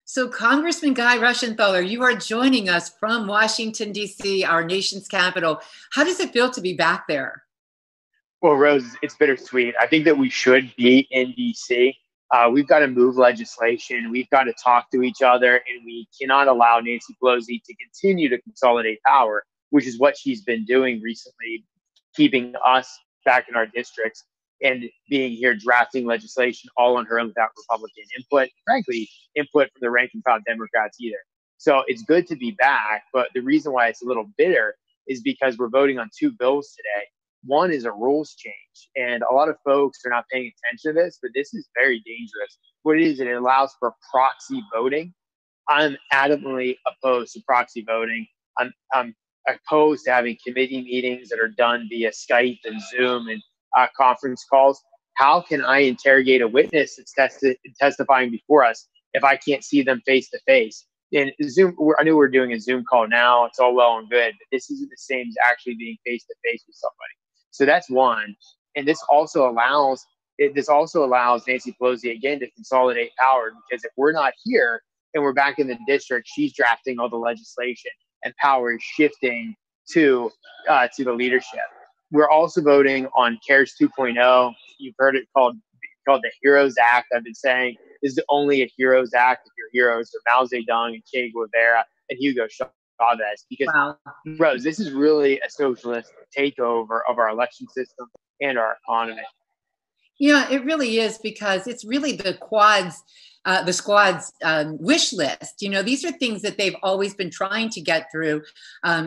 So, Congressman Guy Reschenthaler, you are joining us from Washington, D.C., our nation's capital. How does it feel to be back there? Well, Rose, it's bittersweet. I think that we should be in DC. We've got to move legislation. We've got to talk to each other, and we cannot allow Nancy Pelosi to continue to consolidate power, which is what she's been doing recently, keeping us back in our districts and being here drafting legislation all on her own without Republican input, frankly, input from the rank and file Democrats either. So it's good to be back. But the reason why it's a little bitter is because we're voting on two bills today. One is a rules change, and a lot of folks are not paying attention to this, but this is very dangerous. What it is, it allows for proxy voting. I'm adamantly opposed to proxy voting. I'm opposed to having committee meetings that are done via Skype and Zoom and conference calls. How can I interrogate a witness that's testifying before us if I can't see them face to face? And Zoom, I knew we're doing a Zoom call now. It's all well and good, but this isn't the same as actually being face to face with somebody. So that's one. And this also allows Nancy Pelosi again to consolidate power, because if we're not here and we're back in the district, she's drafting all the legislation and power is shifting to the leadership. We're also voting on CARES 2.0. You've heard it called the Heroes Act. I've been saying this is only a Heroes Act if your heroes are Mao Zedong and Che Guevara and Hugo Chavez, because Wow. Rose, this is really a socialist takeover of our election system and our economy. Yeah, it really is, because it's really the squad's wish list. You know, these are things that they've always been trying to get through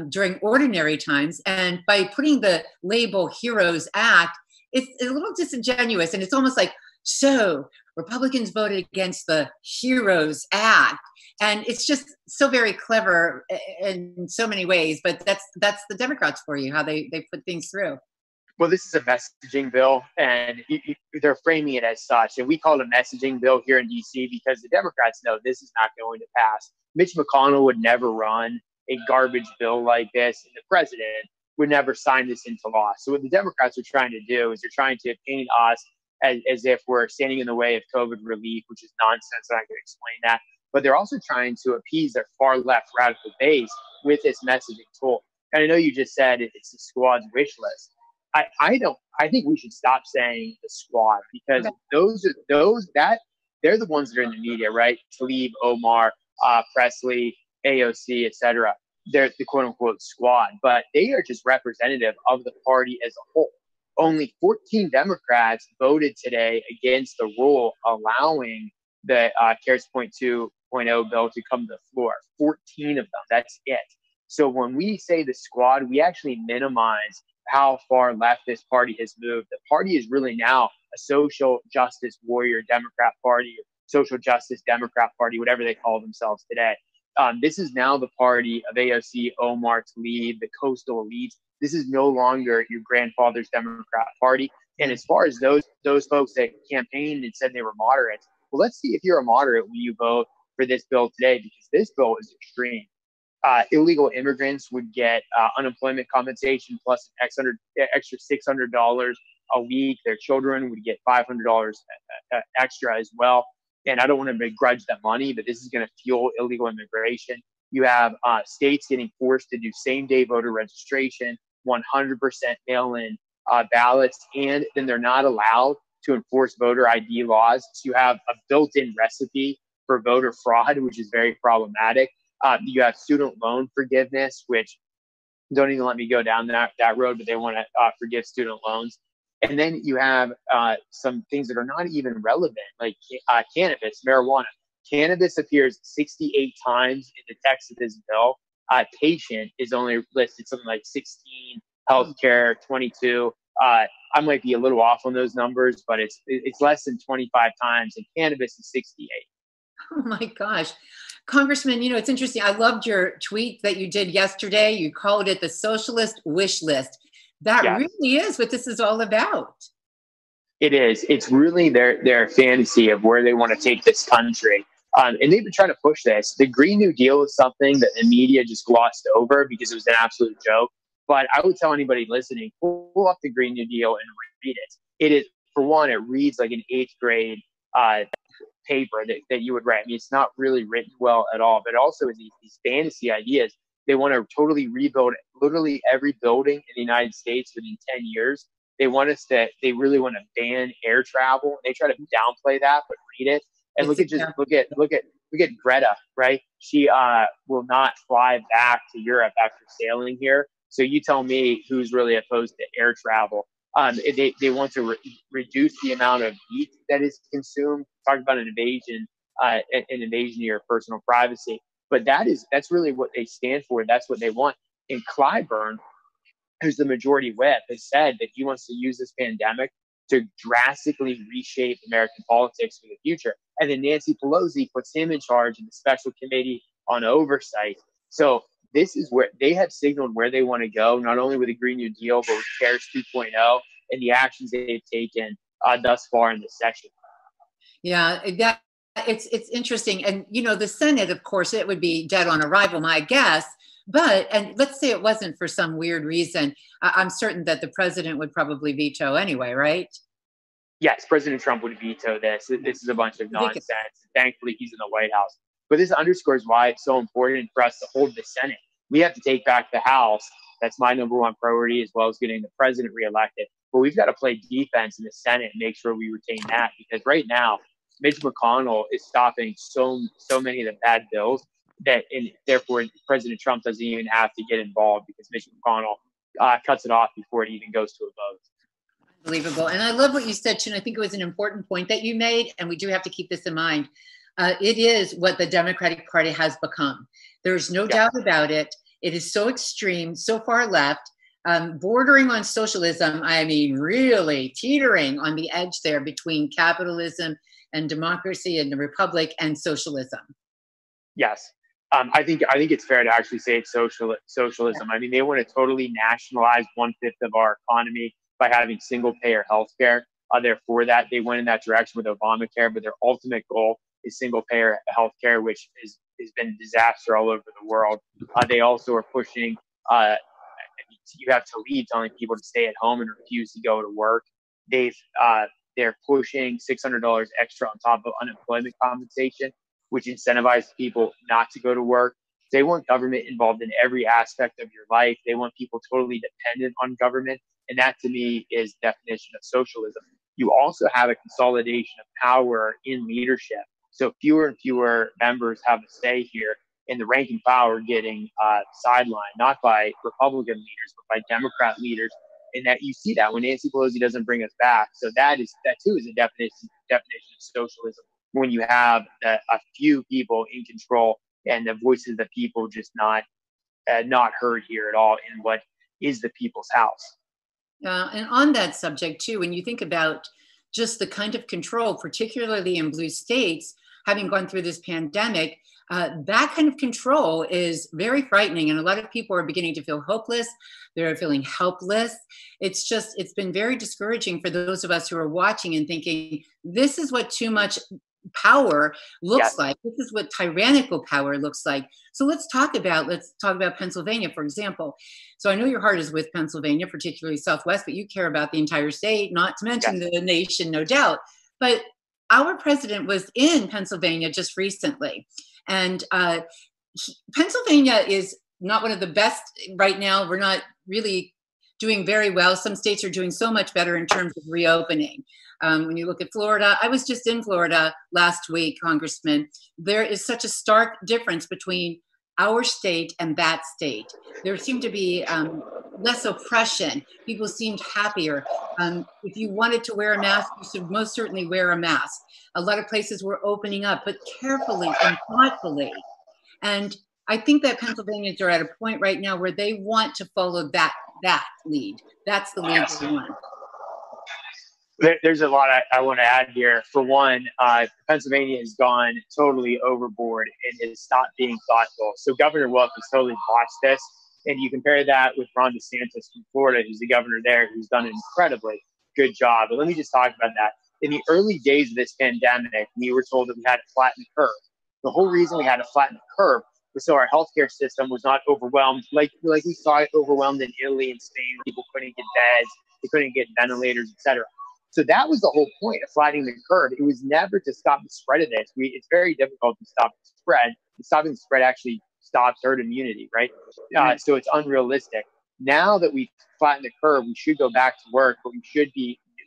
during ordinary times. And by putting the label Heroes Act, it's a little disingenuous. And it's almost like, so Republicans voted against the Heroes Act. And it's just so very clever in so many ways. But that's the Democrats for you, how they put things through. Well, this is a messaging bill, and they're framing it as such. And we call it a messaging bill here in D.C. because the Democrats know this is not going to pass. Mitch McConnell would never run a garbage bill like this, and the president would never sign this into law. So what the Democrats are trying to do is they're trying to paint us as if we're standing in the way of COVID relief, which is nonsense. I'm not going to explain that. But they're also trying to appease their far left radical base with this messaging tool. And I know you just said it's the squad's wish list. I think we should stop saying the squad, because they're the ones that are in the media, right? Tlaib, Omar, Presley, AOC, etc. They're the quote unquote squad, but they are just representative of the party as a whole. Only 14 Democrats voted today against the rule allowing the CARES 2.0 bill to come to the floor. 14 of them. That's it. So when we say the squad, we actually minimize how far left this party has moved. The party is really now a social justice warrior Democrat party, or social justice Democrat party, whatever they call themselves today. This is now the party of AOC, Omar, Tlaib, the coastal elites. This is no longer your grandfather's Democrat party. And as far as those folks that campaigned and said they were moderate, well, let's see if you're a moderate when you vote for this bill today, because this bill is extreme. Illegal immigrants would get unemployment compensation plus an extra $600 a week. Their children would get $500 extra as well. And I don't want to begrudge that money, but this is going to fuel illegal immigration. You have states getting forced to do same-day voter registration, 100% mail-in ballots, and then they're not allowed to enforce voter ID laws. So you have a built-in recipe for voter fraud, which is very problematic. You have student loan forgiveness, which don't even let me go down that road, but they want to forgive student loans. And then you have some things that are not even relevant, like cannabis, marijuana. Cannabis appears 68 times in the text of this bill. Patient is only listed something like 16, healthcare 22. I might be a little off on those numbers, but it's less than 25 times, and cannabis is 68. Oh my gosh. Congressman, you know, it's interesting. I loved your tweet that you did yesterday. You called it the socialist wish list. That really is what this is all about. It is. It's really their fantasy of where they want to take this country. And they've been trying to push this. The Green New Deal is something that the media just glossed over because it was an absolute joke. But I would tell anybody listening, pull up the Green New Deal and read it. It is, for one, it reads like an 8th grade paper that you would write. I mean, it's not really written well at all, but it also is these fantasy ideas. They want to totally rebuild literally every building in the United States within 10 years. They really want to ban air travel. They try to downplay that, but read it. And look at Greta, right? She will not fly back to Europe after sailing here. So you tell me who's really opposed to air travel. They want to reduce the amount of meat that is consumed. Talk about an invasion of your personal privacy. But that's really what they stand for. That's what they want. And Clyburn, who's the majority whip, has said that he wants to use this pandemic to drastically reshape American politics for the future. And then Nancy Pelosi puts him in charge of the special committee on oversight. So this is where they have signaled where they want to go, not only with the Green New Deal, but with CARES 2.0 and the actions they've taken thus far in this session. Yeah, it's interesting. And, the Senate, of course, it would be dead on arrival, my guess. But, and let's say it wasn't for some weird reason, I'm certain that the president would probably veto anyway, right? Yes, President Trump would veto this. This is a bunch of nonsense. Thankfully, he's in the White House. But this underscores why it's so important for us to hold the Senate. We have to take back the House. That's my number one priority, as well as getting the president reelected. But we've got to play defense in the Senate and make sure we retain that, because right now, Mitch McConnell is stopping so many of the bad bills and therefore President Trump doesn't even have to get involved, because Mitch McConnell cuts it off before it even goes to a vote. Unbelievable. And I love what you said, Chin. I think it was an important point that you made, and we do have to keep this in mind. It is what the Democratic Party has become. There's no doubt about it. It is so extreme, so far left, bordering on socialism. I mean, really teetering on the edge there between capitalism and democracy and the republic and socialism. Yes. I think it's fair to actually say it's socialism. I mean, they want to totally nationalize 1/5 of our economy by having single-payer healthcare. They're for that. They went in that direction with Obamacare, but their ultimate goal is single-payer healthcare, which has been a disaster all over the world. They also are pushing. You have Tlaib telling people to stay at home and refuse to go to work. They're pushing $600 extra on top of unemployment compensation, which incentivizes people not to go to work. They want government involved in every aspect of your life. They want people totally dependent on government. And that, to me, is the definition of socialism. You also have a consolidation of power in leadership. So fewer and fewer members have a say here, and the ranking power getting sidelined, not by Republican leaders, but by Democrat leaders. And that you see that when Nancy Pelosi doesn't bring us back. So that too is a definition of socialism, when you have a few people in control and the voices of the people just not heard here at all in what is the people's house. And on that subject too, when you think about just the kind of control, particularly in blue states, having gone through this pandemic, that kind of control is very frightening. And a lot of people are beginning to feel hopeless. They're feeling helpless. It's been very discouraging for those of us who are watching and thinking, this is what too much power looks like. This is what tyrannical power looks like. So let's talk about Pennsylvania, for example. So I know your heart is with Pennsylvania, particularly Southwest, but you care about the entire state, not to mention the nation, no doubt. But our president was in Pennsylvania just recently. And Pennsylvania is not one of the best right now. We're not really doing very well. Some states are doing so much better in terms of reopening. When you look at Florida, I was just in Florida last week, Congressman. There is such a stark difference between our state and that state. There seemed to be less oppression. People seemed happier. If you wanted to wear a mask, you should most certainly wear a mask. A lot of places were opening up, but carefully and thoughtfully. And I think that Pennsylvanians are at a point right now where they want to follow that lead. That's the lead they want. There's a lot I want to add here. For one, Pennsylvania has gone totally overboard and has stopped being thoughtful. So Governor Wolf has totally botched this. And you compare that with Ron DeSantis from Florida, who's the governor there, who's done an incredibly good job. But let me just talk about that. In the early days of this pandemic, we were told that we had to flatten the curve. The whole reason we had to flatten the curve was so our healthcare system was not overwhelmed, like we saw it overwhelmed in Italy and Spain, where people couldn't get beds, they couldn't get ventilators, etc. So that was the whole point of flattening the curve. It was never to stop the spread of this. It's very difficult to stop the spread. Stopping the spread actually stops herd immunity, right? So it's unrealistic. Now that we've flattened the curve, we should go back to work, but we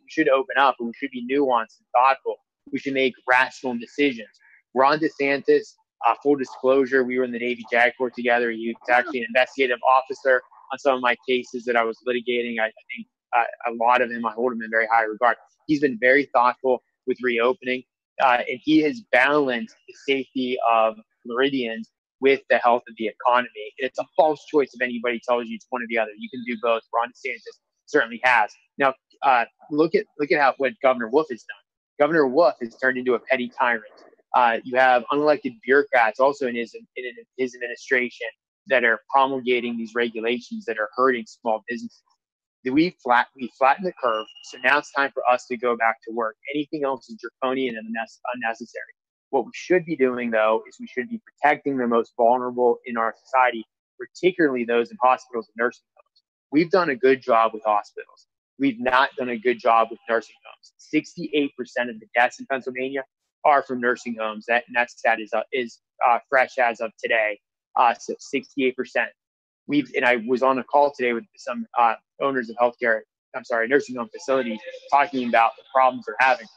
should open up, and we should be nuanced and thoughtful. We should make rational decisions. Ron DeSantis, full disclosure, we were in the Navy JAG Corps together. He was actually an investigative officer on some of my cases that I was litigating. I think a lot of him, I hold him in very high regard. He's been very thoughtful with reopening, and he has balanced the safety of Floridians with the health of the economy. And it's a false choice if anybody tells you it's one or the other. You can do both. Ron DeSantis certainly has. Now, look at what Governor Wolf has done. Governor Wolf has turned into a petty tyrant. You have unelected bureaucrats also in his administration that are promulgating these regulations that are hurting small businesses. We flattened the curve, so now it's time for us to go back to work. Anything else is draconian and unnecessary. What we should be doing, though, is we should be protecting the most vulnerable in our society, particularly those in hospitals and nursing homes. We've done a good job with hospitals. We've not done a good job with nursing homes. 68% of the deaths in Pennsylvania are from nursing homes. That stat is fresh as of today. So 68%. And I was on a call today with some owners of nursing home facilities, talking about the problems they're having.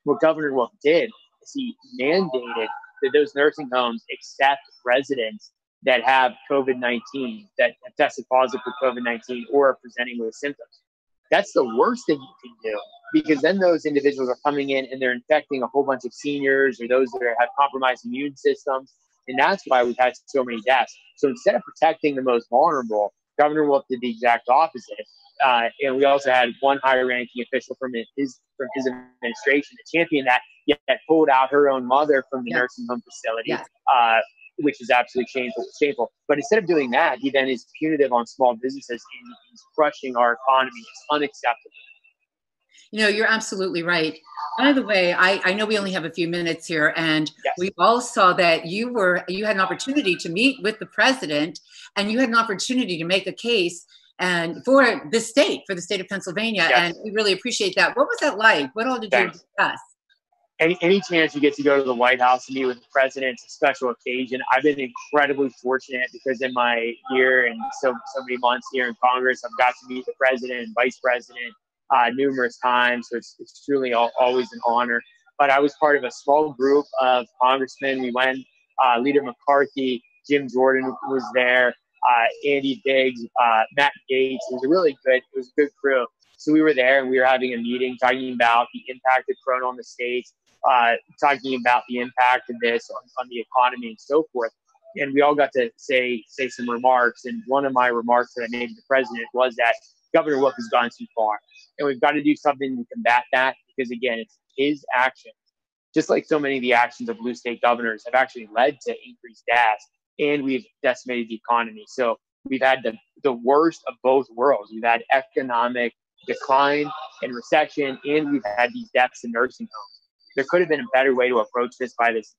What Governor Wolf did is he mandated that those nursing homes accept residents that have COVID-19, that have tested positive for COVID-19 or are presenting with symptoms. That's the worst thing you can do, because then those individuals are coming in and they're infecting a whole bunch of seniors or those that have compromised immune systems. And that's why we've had so many deaths. So instead of protecting the most vulnerable, Governor Wolf did the exact opposite. And we also had one higher-ranking official from his administration that championed that, yet pulled out her own mother from the nursing home facility, which is absolutely shameful. But instead of doing that, he then is punitive on small businesses, and he's crushing our economy. It's unacceptable. You know, you're absolutely right. By the way, I know we only have a few minutes here, and we all saw that you had an opportunity to meet with the president, and you had an opportunity to make a case and for the state of Pennsylvania, and we really appreciate that. What was that like? What all did you discuss? Any chance you get to go to the White House and meet with the president, it's a special occasion. I've been incredibly fortunate because in my year and so many months here in Congress, I've got to meet the president and vice president numerous times. So it's truly always an honor. But I was part of a small group of congressmen. We went, Leader McCarthy, Jim Jordan was there, Andy Biggs, Matt Gaetz. It was a good crew. So we were there and we were having a meeting talking about the impact of Corona on the states, talking about the impact of this on the economy and so forth. And we all got to say some remarks. And one of my remarks that I made to the president was that Governor Wolf has gone too far. And we've got to do something to combat that, because, again, it's his actions, just like so many of the actions of blue state governors, have actually led to increased deaths, and we've decimated the economy. So we've had the worst of both worlds. We've had economic decline and recession, and we've had these deaths in nursing homes. There could have been a better way to approach this by this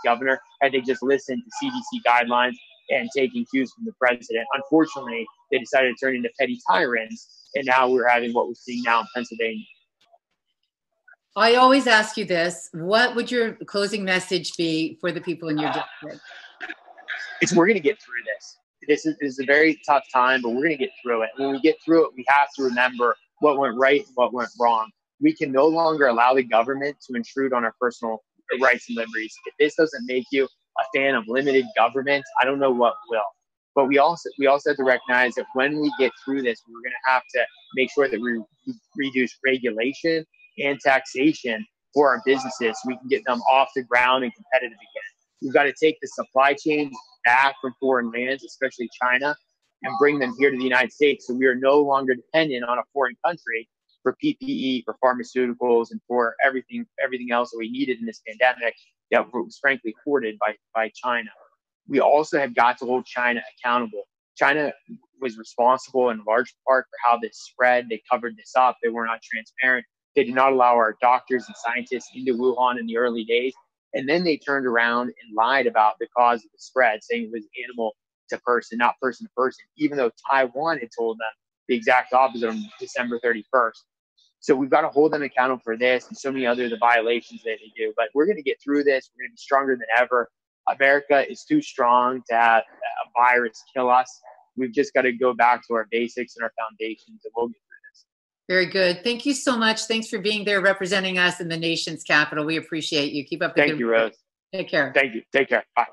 governor had they just listened to CDC guidelines and taking cues from the president. Unfortunately, they decided to turn into petty tyrants, and now we're having what we're seeing now in Pennsylvania. I always ask you this: what would your closing message be for the people in your district? We're going to get through this. This is a very tough time, but we're going to get through it. When we get through it, we have to remember what went right and what went wrong. We can no longer allow the government to intrude on our personal rights and liberties. If this doesn't make you a fan of limited government, I don't know what will. But we also have to recognize that when we get through this, we're going to have to make sure that we reduce regulation and taxation for our businesses so we can get them off the ground and competitive again. We've got to take the supply chains back from foreign lands, especially China, and bring them here to the United States, so we are no longer dependent on a foreign country for PPE, for pharmaceuticals, and for everything else that we needed in this pandemic that was frankly hoarded by China. We also have got to hold China accountable. China was responsible in large part for how this spread. They covered this up. They were not transparent. They did not allow our doctors and scientists into Wuhan in the early days. And then they turned around and lied about the cause of the spread, saying it was animal to person, not person to person, even though Taiwan had told them the exact opposite on December 31st. So we've got to hold them accountable for this and so many other the violations that they do. But we're going to get through this. We're going to be stronger than ever. America is too strong to have a virus kill us. We've just got to go back to our basics and our foundations, and we'll get through this. Very good. Thank you so much. Thanks for being there representing us in the nation's capital. We appreciate you. Keep up the good work. Thank you, Rose. Take care. Thank you. Take care. Bye.